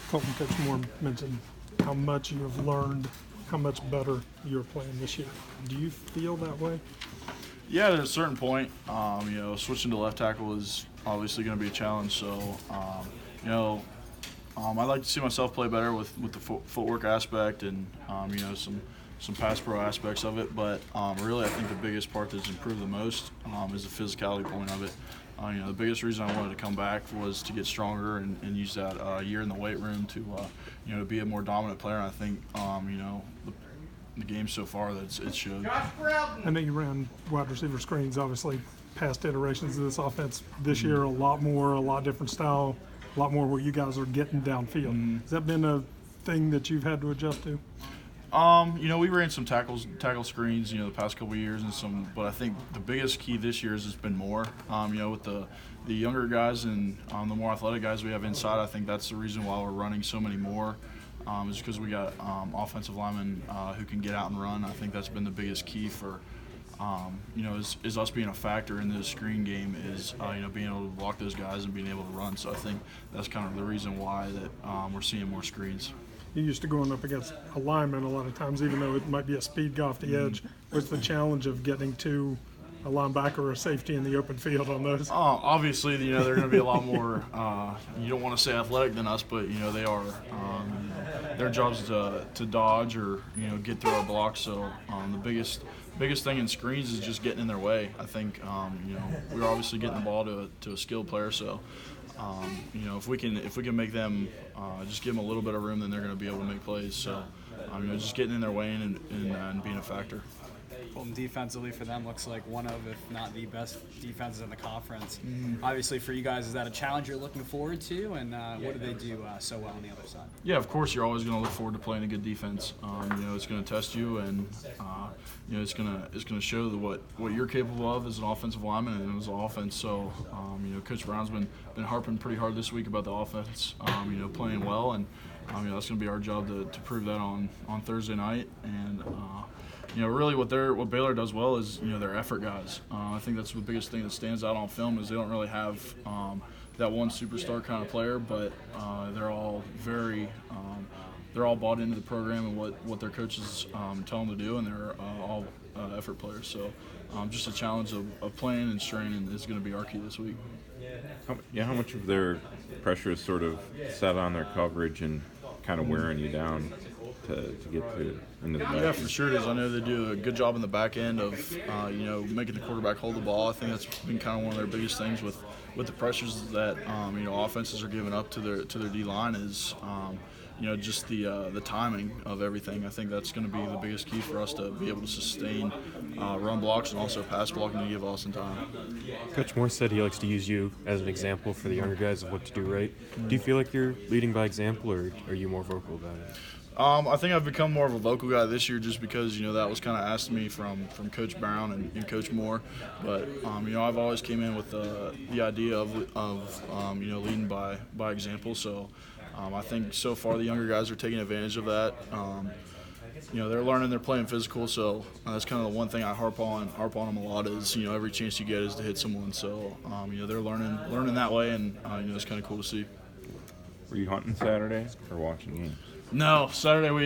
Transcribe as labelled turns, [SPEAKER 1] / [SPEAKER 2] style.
[SPEAKER 1] Colton, Coach Moore mentioned how much you have learned, how much better you're playing this year. Do you feel that way?
[SPEAKER 2] Yeah, at a certain point, switching to left tackle is obviously going to be a challenge. So, I'd like to see myself play better with the footwork aspect and, some pass pro aspects of it. But really, I think the biggest part that's improved the most is the physicality point of it. The biggest reason I wanted to come back was to get stronger and use that year in the weight room to be a more dominant player. And I think, the game so far it showed.
[SPEAKER 1] I know you ran wide receiver screens, obviously, past iterations of this offense. This year, a lot different style, a lot more where you guys are getting downfield. Has that been a thing that you've had to adjust to?
[SPEAKER 2] We ran some tackle screens, the past couple of years but I think the biggest key this year has been more, with the younger guys and the more athletic guys we have inside. I think that's the reason why we're running so many more. Is because we got offensive linemen who can get out and run. I think that's been the biggest key for, is us being a factor in the screen game is, being able to block those guys and being able to run. So I think that's kind of the reason why that we're seeing more screens.
[SPEAKER 1] You're used to going up against a lineman a lot of times, even though it might be a speed guy off the edge. What's the challenge of getting to a linebacker or a safety in the open field on those?
[SPEAKER 2] Obviously, they're going to be a lot more, you don't want to say athletic than us, but, they are. Their job is to dodge or, get through our blocks. So the biggest thing in screens is just getting in their way. I think, we're obviously getting the ball to a skilled player. So, if we can make them just give them a little bit of room, then they're going to be able to make plays. So, just getting in their way and being a factor.
[SPEAKER 3] Colton, defensively for them looks like one of, if not the best defenses in the conference. Obviously for you guys, is that a challenge you're looking forward to, and what do they do so well on the other side?
[SPEAKER 2] Yeah, of course you're always going to look forward to playing a good defense. It's going to test you, and it's going to show what you're capable of as an offensive lineman and as an offense. So Coach Brown's been harping pretty hard this week about the offense, playing well, and that's going to be our job to prove that on Thursday night. And really what Baylor does well is, they're effort guys. I think that's the biggest thing that stands out on film is they don't really have that one superstar kind of player, but they're all they're all bought into the program and what their coaches tell them to do, and they're all effort players. So just a challenge of playing and straining is going to be our key this week.
[SPEAKER 4] How much of their pressure is sort of set on their coverage and kind of wearing you down to get into the back?
[SPEAKER 2] Yeah, for sure it is. I know they do a good job in the back end of making the quarterback hold the ball. I think that's been kind of one of their biggest things with the pressures that offenses are giving up to their D line is just the timing of everything. I think that's going to be the biggest key for us to be able to sustain run blocks and also pass blocking to give Austin time.
[SPEAKER 5] Coach Moore said he likes to use you as an example for the younger guys of what to do right. Do you feel like you're leading by example, or are you more vocal about it?
[SPEAKER 2] I think I've become more of a vocal guy this year just because, that was kind of asked of me from Coach Brown and Coach Moore. But, I've always came in with the idea of leading by example. So I think so far the younger guys are taking advantage of that. They're learning, they're playing physical. So that's kind of the one thing I harp on them a lot is, every chance you get is to hit someone. So, they're learning that way, and, it's kind of cool to see.
[SPEAKER 4] Were you hunting Saturday or watching games?
[SPEAKER 2] No, Saturday we